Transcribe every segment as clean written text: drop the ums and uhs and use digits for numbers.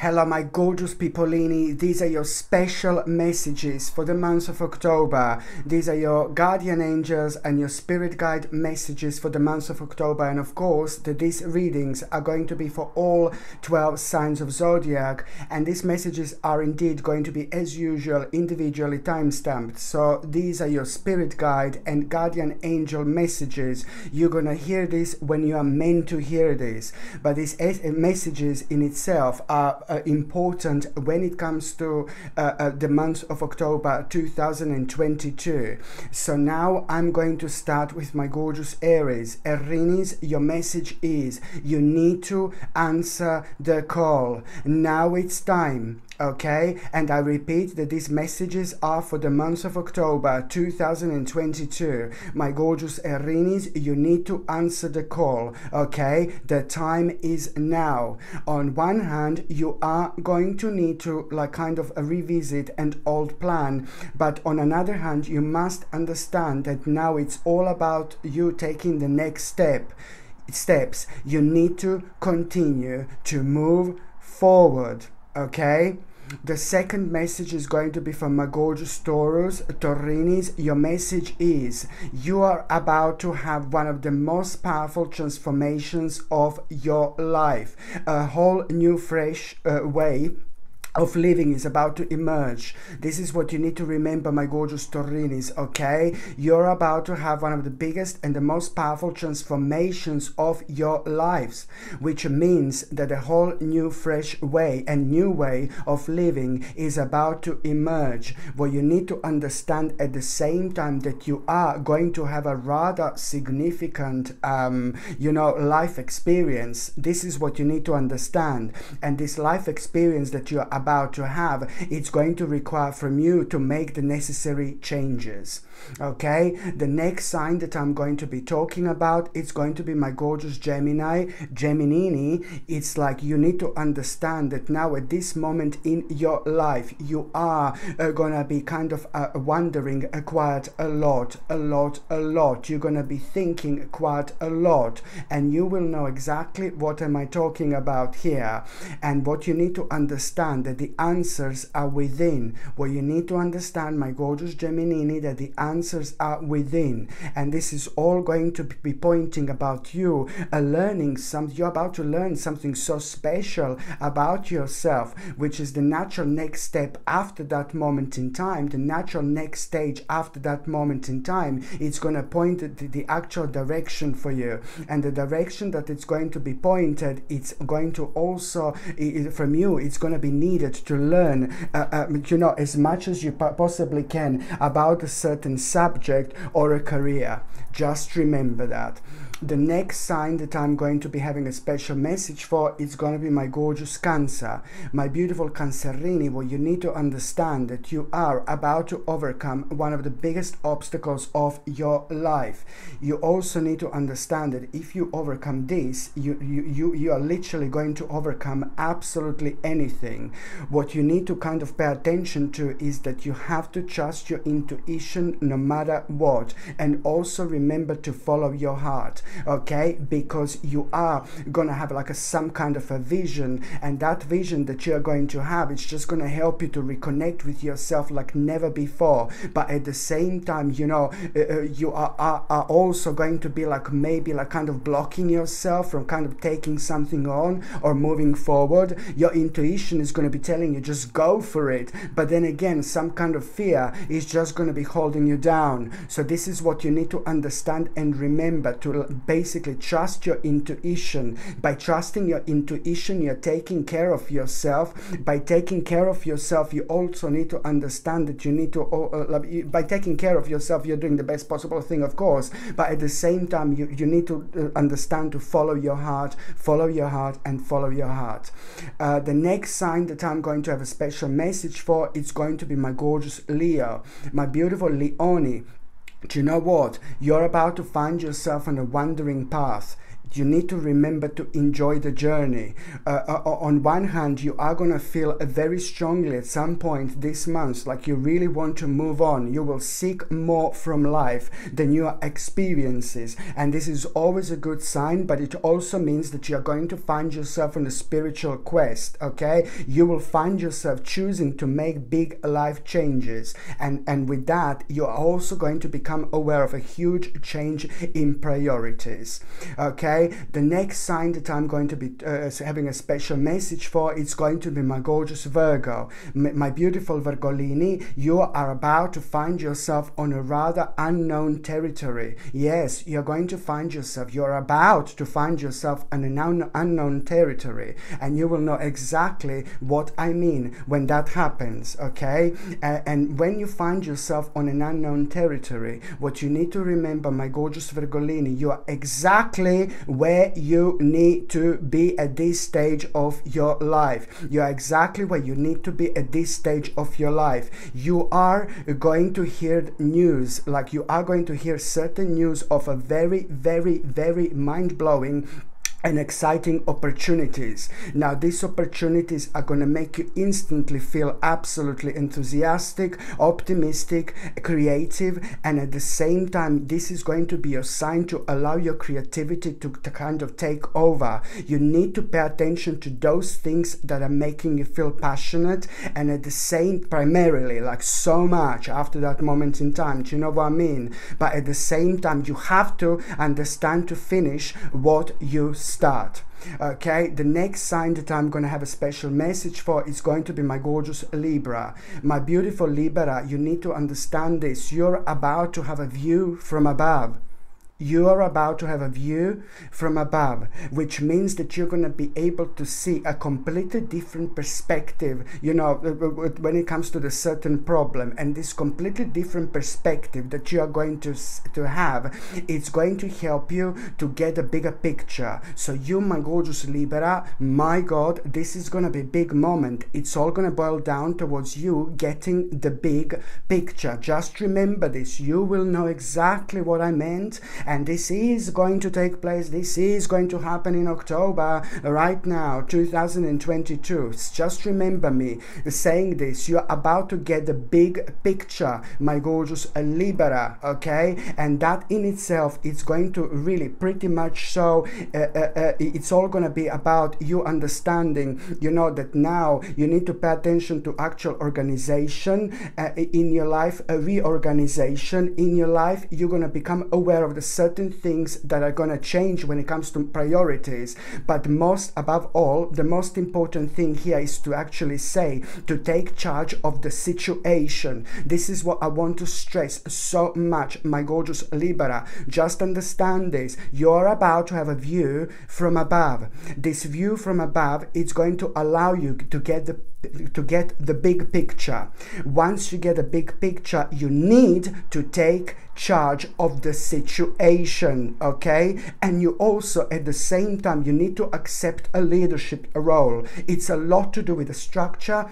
Hello my gorgeous peopleini, these are your special messages for the month of October. These are your guardian angels and your spirit guide messages for the month of October, and of course these readings are going to be for all 12 signs of Zodiac, and these messages are indeed going to be, as usual, individually time-stamped. So these are your spirit guide and guardian angel messages. You're gonna hear this when you are meant to hear this, but these messages in itself are important when it comes to the month of October 2022. So now I'm going to start with my gorgeous Aries. Aries, your message is you need to answer the call. Now it's time. Okay, and I repeat that these messages are for the month of October 2022. My gorgeous Aries, you need to answer the call. Okay, the time is now. On one hand, you are going to need to kind of revisit an old plan, but on another hand, you must understand that now it's all about you taking the next steps. You need to continue to move forward. Okay, the second message is going to be from my gorgeous Taurus. Taurinis, your message is you are about to have one of the most powerful transformations of your life. A whole new fresh way of living is about to emerge. This is what you need to remember, my gorgeous Taurinis, okay? You're about to have one of the biggest and the most powerful transformations of your lives, which means that a whole new fresh way and new way of living is about to emerge. What you need to understand at the same time that you are going to have a rather significant life experience. This is what you need to understand, and this life experience that you're about to have, it's going to require from you to make the necessary changes. Okay, the next sign that I'm going to be talking about, it's going to be my gorgeous Gemini. Geminini, it's like you need to understand that now at this moment in your life, you are gonna be kind of wondering quite a lot. You're gonna be thinking quite a lot, and you will know exactly what am I talking about here. And what you need to understand, that the answers are within. What you need to understand, my gorgeous Geminini, that the answers are within, and this is all going to be pointing about you learning something. You're about to learn something so special about yourself, which is the natural next step after that moment in time. The natural next stage after that moment in time, it's going to point at the actual direction for you, and the direction that it's going to be pointed, it's going to also from you, it's going to be needed to learn as much as you possibly can about a certain subject or a career. Just remember that. The next sign that I'm going to be having a special message for is going to be my gorgeous Cancer. My beautiful Cancerini, well, you need to understand that you are about to overcome one of the biggest obstacles of your life. You also need to understand that if you overcome this, you are literally going to overcome absolutely anything. What you need to kind of pay attention to is that you have to trust your intuition no matter what, and also remember to follow your heart. Okay, because you are gonna have some kind of a vision, and that vision that you're going to have, it's just gonna help you to reconnect with yourself like never before. But at the same time, you are also going to be maybe kind of blocking yourself from kind of taking something on or moving forward. Your intuition is going to be telling you just go for it, but then again some kind of fear is just going to be holding you down. So this is what you need to understand and remember, to basically trust your intuition. By trusting your intuition, you're taking care of yourself. By taking care of yourself, you also need to understand that you need to by taking care of yourself, you're doing the best possible thing, of course, but at the same time you need to understand to follow your heart and follow your heart. The next sign that I'm going to have a special message for, it's going to be my gorgeous Leo. My beautiful Leone, do you know what? You're about to find yourself on a wandering path. you need to remember to enjoy the journey. On one hand, you are going to feel very strongly at some point this month like you really want to move on. You will seek more from life, the new experiences, and this is always a good sign, but it also means that you are going to find yourself on a spiritual quest. Okay, you will find yourself choosing to make big life changes, and with that you are also going to become aware of a huge change in priorities. Okay, the next sign that I'm going to be having a special message for, it's going to be my gorgeous Virgo. My beautiful Virgolini, you are about to find yourself on a rather unknown territory. Yes, you're going to find yourself, you're about to find yourself on an unknown territory, and you will know exactly what I mean when that happens. Okay, and when you find yourself on an unknown territory, what you need to remember, my gorgeous Virgolini, you are exactly where you need to be at this stage of your life. You are exactly where you need to be at this stage of your life. You are going to hear news, like you are going to hear certain news of a very, very, very mind-blowing and exciting opportunities. Now these opportunities are going to make you instantly feel absolutely enthusiastic, optimistic, creative, and at the same time this is going to be your sign to allow your creativity to kind of take over. You need to pay attention to those things that are making you feel passionate, and at the same, primarily, like so much after that moment in time, do you know what I mean? But at the same time you have to understand to finish what you start. Okay, the next sign that I'm going to have a special message for is going to be my gorgeous Libra. My beautiful Libra, you need to understand this. You're about to have a view from above. You are about to have a view from above, which means that you're going to be able to see a completely different perspective, you know, when it comes to the certain problem. And this completely different perspective that you are going to have, it's going to help you to get a bigger picture. So you, my gorgeous Libra, my God, this is going to be a big moment. It's all going to boil down towards you getting the big picture. Just remember this. You will know exactly what I meant. And this is going to take place, this is going to happen in October, right now, 2022. Just remember me saying this. You're about to get the big picture, my gorgeous Libra, okay? And that in itself, it's going to really pretty much so, it's all going to be about you understanding, you know, that now you need to pay attention to actual organization in your life, a reorganization in your life. You're going to become aware of the certain things that are going to change when it comes to priorities. But most above all, the most important thing here is to actually say, to take charge of the situation. This is what I want to stress so much, my gorgeous Libra. Just understand this. You're about to have a view from above. This view from above is going to allow you to get the big picture. Once you get a big picture, you need to take charge of the situation, okay? And you also, at the same time, you need to accept a leadership role. It's a lot to do with the structure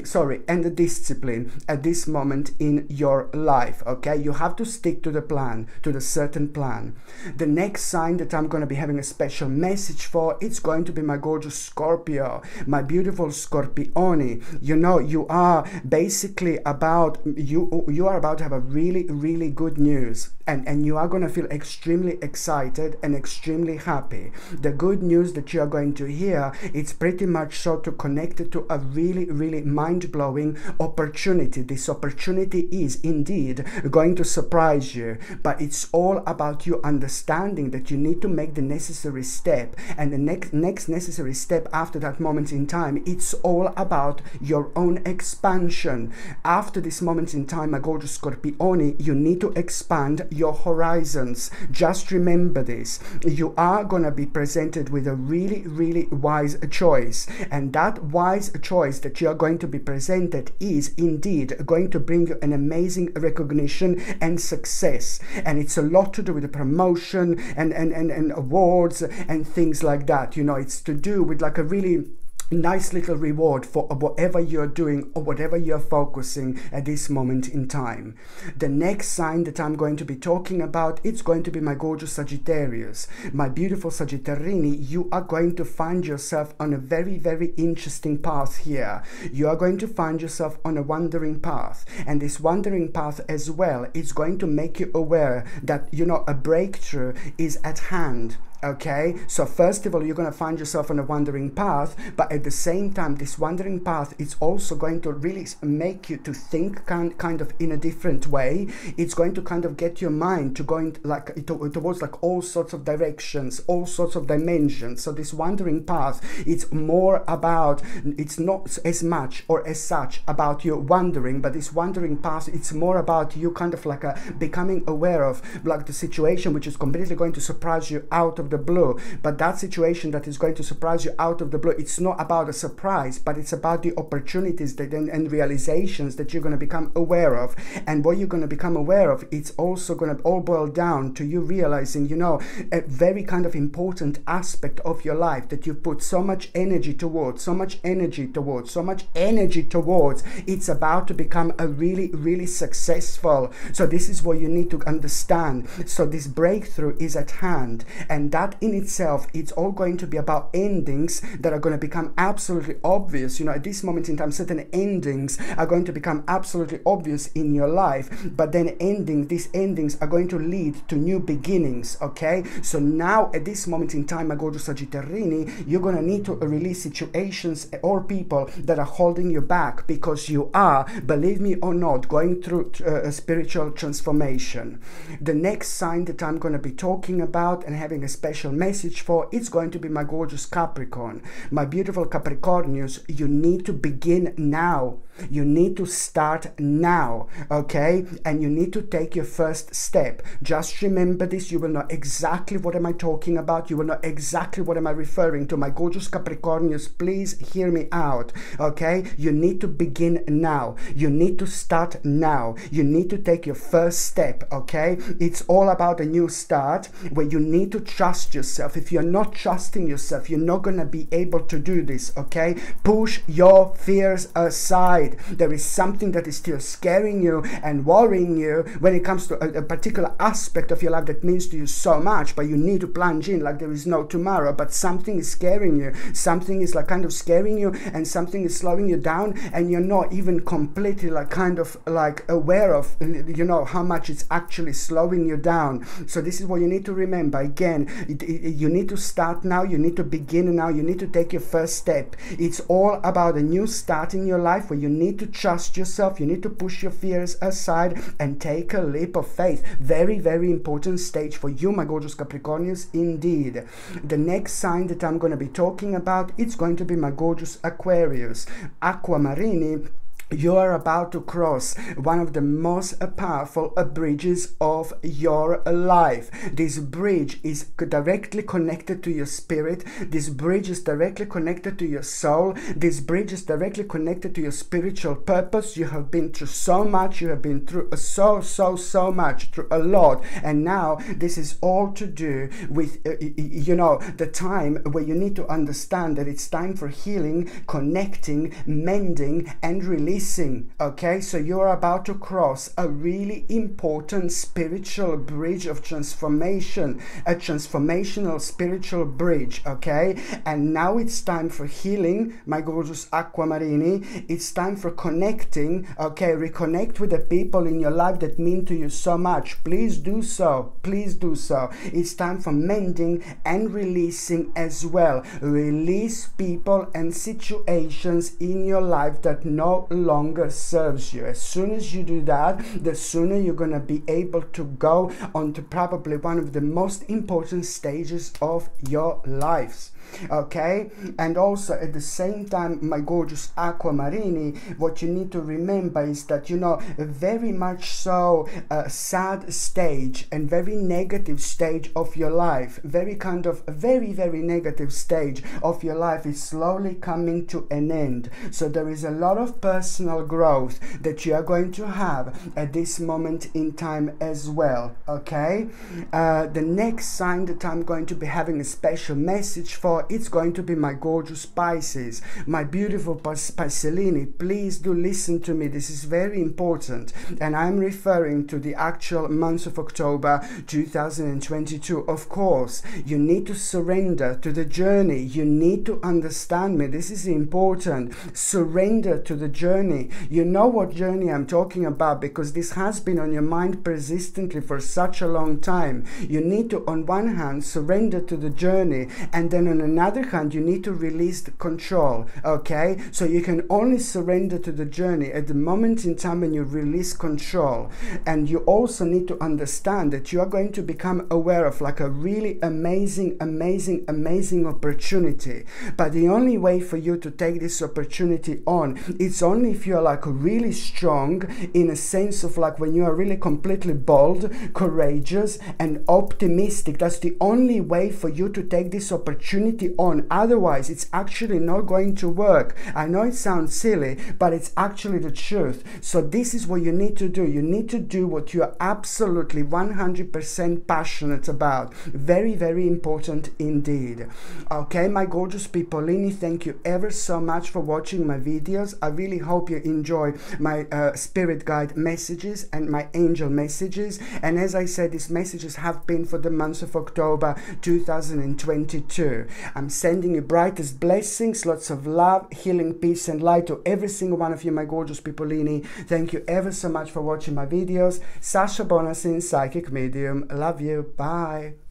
sorry, and the discipline at this moment in your life, okay? You have to stick to the plan, to the certain plan. The next sign that I'm going to be having a special message for, it's going to be my gorgeous Scorpio, my beautiful Scorpioni. You know, you are basically about, you are about to have a really, really good news, and you are going to feel extremely excited and extremely happy. The good news that you are going to hear, it's pretty much sort of connected to a really, really mind-blowing opportunity. This opportunity is indeed going to surprise you, but it's all about you understanding that you need to make the necessary step, and the next necessary step after that moment in time, it's all about your own expansion. After this moment in time, my gorgeous Scorpioni, you need to expand your horizons. Just remember this. You are going to be presented with a really, really wise choice, and that wise choice that you are going to be presented is indeed going to bring you an amazing recognition and success. And it's a lot to do with the promotion and awards and things like that. You know, it's to do with like a really nice little reward for whatever you're doing or whatever you're focusing at this moment in time. The next sign that I'm going to be talking about, it's going to be my gorgeous Sagittarius. My beautiful Sagittarini, you are going to find yourself on a very, very interesting path here. You are going to find yourself on a wandering path, and this wandering path as well is going to make you aware that, you know, a breakthrough is at hand. Okay, so first of all, you're going to find yourself on a wandering path, but at the same time, this wandering path is also going to really make you to think kind of in a different way. It's going to kind of get your mind to going like towards like all sorts of directions, all sorts of dimensions. So this wandering path, it's more about, it's not as much or as such about you wandering, but this wandering path, it's more about you kind of like becoming aware of like the situation which is completely going to surprise you out of the blue. But that situation that is going to surprise you out of the blue, it's not about a surprise, but it's about the opportunities that and realizations that you're going to become aware of. And what you're going to become aware of, it's also going to all boil down to you realizing, you know, a very kind of important aspect of your life that you've put so much energy towards, it's about to become a really, really successful. So this is what you need to understand. So this breakthrough is at hand, and that in itself, it's all going to be about endings that are going to become absolutely obvious. You know, at this moment in time, certain endings are going to become absolutely obvious in your life, but then these endings are going to lead to new beginnings. Okay, so now at this moment in time, my gorgeous Sagittarini, you're going to need to release situations or people that are holding you back, because you are, believe me or not, going through a spiritual transformation. The next sign that I'm going to be talking about and having a special message for, it's going to be my gorgeous Capricorn. My beautiful Capricornius, you need to begin now. You need to start now, okay? And you need to take your first step. Just remember this. You will know exactly what am I talking about. You will know exactly what am I referring to. My gorgeous Capricornius, please hear me out, okay? You need to begin now. You need to start now. You need to take your first step, okay? It's all about a new start where you need to trust yourself. If you're not trusting yourself, you're not going to be able to do this, okay? Push your fears aside. There is something that is still scaring you and worrying you when it comes to a particular aspect of your life that means to you so much, but you need to plunge in like there is no tomorrow. But something is scaring you. Something is like kind of scaring you, and something is slowing you down, and you're not even completely like kind of like aware of, you know, how much it's actually slowing you down. So this is what you need to remember. Again, you need to start now. You need to begin now. You need to take your first step. It's all about a new start in your life where you need to trust yourself. You need to push your fears aside and take a leap of faith. Very, very important stage for you, my gorgeous Capricornius, indeed. The next sign that I'm going to be talking about, it's going to be my gorgeous Aquarius. Aquamarini, you are about to cross one of the most powerful bridges of your life. This bridge is directly connected to your spirit. This bridge is directly connected to your soul. This bridge is directly connected to your spiritual purpose. You have been through so much. You have been through so much, through a lot. And now this is all to do with, you know, the time where you need to understand that it's time for healing, connecting, mending, and releasing. Okay, so you're about to cross a really important spiritual bridge of transformation, a transformational spiritual bridge, okay? And now it's time for healing, my gorgeous Aquamarini. It's time for connecting, okay? Reconnect with the people in your life that mean to you so much. Please do so. Please do so. It's time for mending and releasing as well. Release people and situations in your life that no longer serves you. As soon as you do that, the sooner you're going to be able to go on to probably one of the most important stages of your lives. Okay, and also at the same time, my gorgeous Aquamarini, what you need to remember is that, you know, very much so a sad stage and very negative stage of your life, very kind of very negative stage of your life is slowly coming to an end. So there is a lot of personal growth that you are going to have at this moment in time as well. Okay, the next sign that I'm going to be having a special message for, or it's going to be my gorgeous Pisces, my beautiful Piscelini. Please do listen to me. This is very important. And I'm referring to the actual month of October 2022. Of course, you need to surrender to the journey. You need to understand me. This is important. Surrender to the journey. You know what journey I'm talking about, because this has been on your mind persistently for such a long time. You need to, on one hand, surrender to the journey, and then on another hand, you need to release the control. Okay, so you can only surrender to the journey at the moment in time when you release control. And you also need to understand that you are going to become aware of like a really amazing opportunity. But the only way for you to take this opportunity on, it's only if you're like really strong, in a sense of like when you are really completely bold, courageous and optimistic. That's the only way for you to take this opportunity on. Otherwise, it's actually not going to work. I know it sounds silly, but it's actually the truth. So this is what you need to do. You need to do what you are absolutely 100% passionate about. Very, very important indeed. Okay, my gorgeous peopleini, thank you ever so much for watching my videos. I really hope you enjoy my spirit guide messages and my angel messages. And as I said, these messages have been for the month of October 2022. I'm sending you brightest blessings, lots of love, healing, peace and light to every single one of you, my gorgeous peopleini. Thank you ever so much for watching my videos. Sasha Bonasin, psychic medium. Love you. Bye.